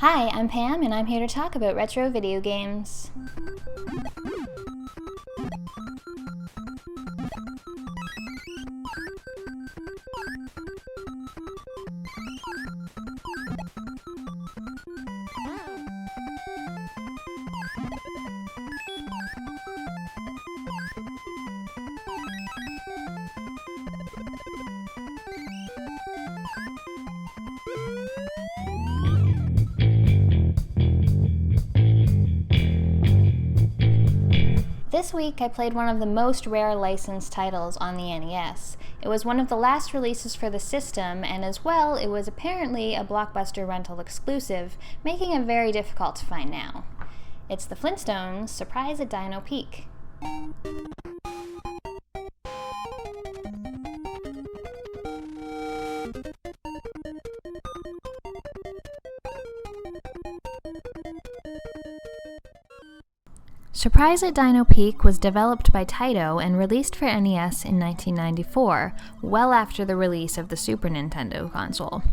Hi, I'm Pam, and I'm here to talk about retro video games. This week I played one of the most rare licensed titles on the NES. It was one of the last releases for the system, and as well, it was apparently a Blockbuster rental exclusive, making it very difficult to find now. It's the Flintstones' Surprise at Dino Peak. Surprise at Dino Peak was developed by Taito and released for NES in 1994, well after the release of the Super Nintendo console.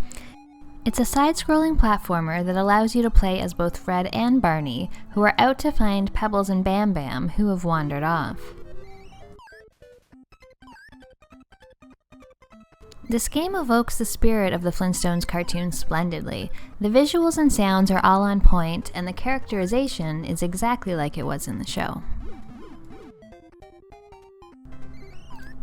It's a side-scrolling platformer that allows you to play as both Fred and Barney, who are out to find Pebbles and Bam Bam, who have wandered off. This game evokes the spirit of the Flintstones cartoon splendidly. The visuals and sounds are all on point, and the characterization is exactly like it was in the show.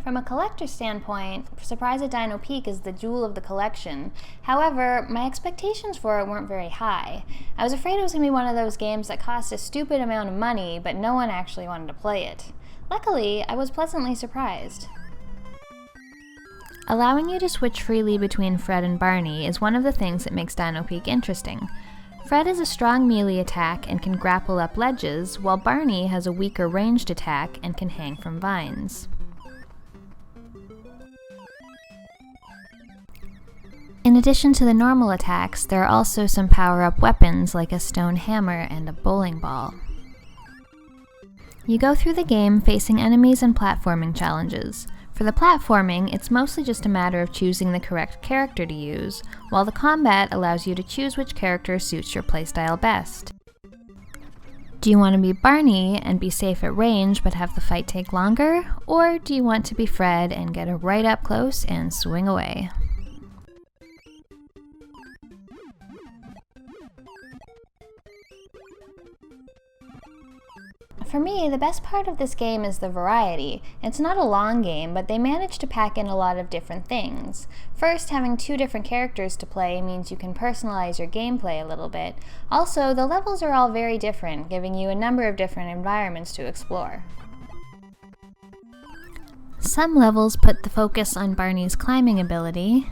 From a collector's standpoint, Surprise at Dino Peak is the jewel of the collection. However, my expectations for it weren't very high. I was afraid it was going to be one of those games that cost a stupid amount of money, but no one actually wanted to play it. Luckily, I was pleasantly surprised. Allowing you to switch freely between Fred and Barney is one of the things that makes Dino Peak interesting. Fred has a strong melee attack and can grapple up ledges, while Barney has a weaker ranged attack and can hang from vines. In addition to the normal attacks, there are also some power-up weapons like a stone hammer and a bowling ball. You go through the game facing enemies and platforming challenges. For the platforming, it's mostly just a matter of choosing the correct character to use, while the combat allows you to choose which character suits your playstyle best. Do you want to be Barney and be safe at range but have the fight take longer, or do you want to be Fred and get a right up close and swing away? For me, the best part of this game is the variety. It's not a long game, but they managed to pack in a lot of different things. First, having 2 different characters to play means you can personalize your gameplay a little bit. Also, the levels are all very different, giving you a number of different environments to explore. Some levels put the focus on Barney's climbing ability,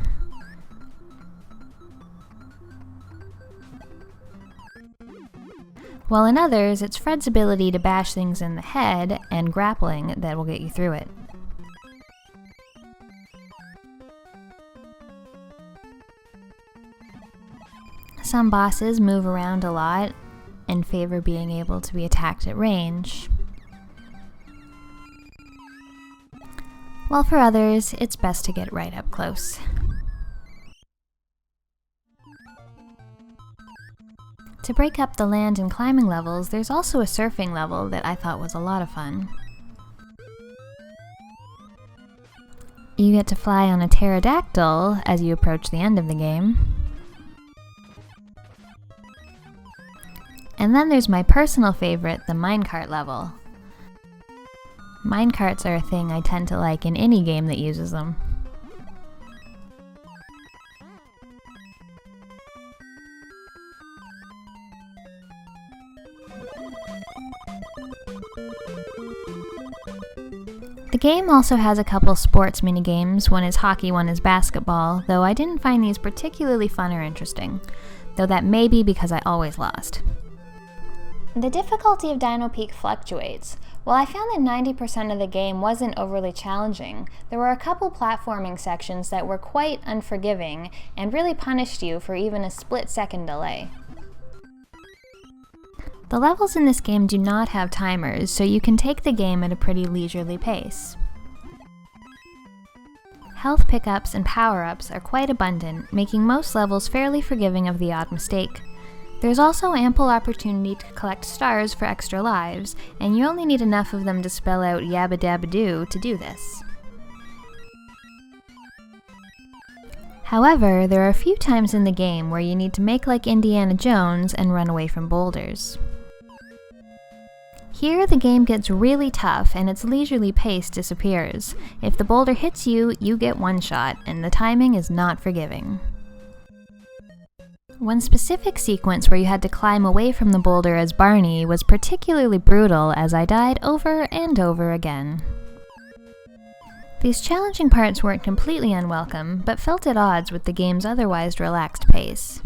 while in others, it's Fred's ability to bash things in the head and grappling that will get you through it. Some bosses move around a lot and favor being able to be attacked at range, while for others, it's best to get right up close. To break up the land and climbing levels, there's also a surfing level that I thought was a lot of fun. You get to fly on a pterodactyl as you approach the end of the game. And then there's my personal favorite, the minecart level. Minecarts are a thing I tend to like in any game that uses them. The game also has a couple sports minigames, one is hockey, one is basketball, though I didn't find these particularly fun or interesting, though that may be because I always lost. The difficulty of Dino Peak fluctuates. While I found that 90% of the game wasn't overly challenging, there were a couple platforming sections that were quite unforgiving and really punished you for even a split-second delay. The levels in this game do not have timers, so you can take the game at a pretty leisurely pace. Health pickups and power-ups are quite abundant, making most levels fairly forgiving of the odd mistake. There's also ample opportunity to collect stars for extra lives, and you only need enough of them to spell out yabba dabba doo to do this. However, there are a few times in the game where you need to make like Indiana Jones and run away from boulders. Here, the game gets really tough and its leisurely pace disappears. If the boulder hits you, you get one shot, and the timing is not forgiving. One specific sequence where you had to climb away from the boulder as Barney was particularly brutal, as I died over and over again. These challenging parts weren't completely unwelcome, but felt at odds with the game's otherwise relaxed pace.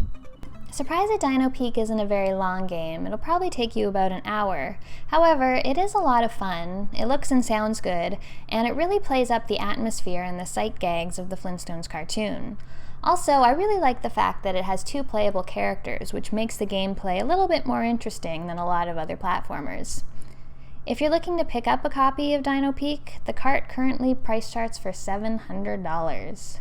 Surprised that Dino Peak isn't a very long game. It'll probably take you about an hour. However, it is a lot of fun, it looks and sounds good, and it really plays up the atmosphere and the sight gags of the Flintstones cartoon. Also, I really like the fact that it has 2 playable characters, which makes the gameplay a little bit more interesting than a lot of other platformers. If you're looking to pick up a copy of Dino Peak, the cart currently price charts for $700.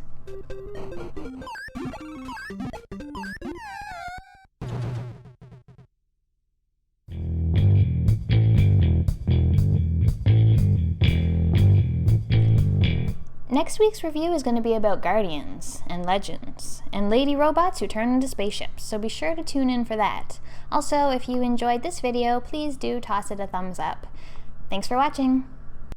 Next week's review is going to be about Guardians, and Legends, and lady robots who turn into spaceships, so be sure to tune in for that. Also, if you enjoyed this video, please do toss it a thumbs up. Thanks for watching!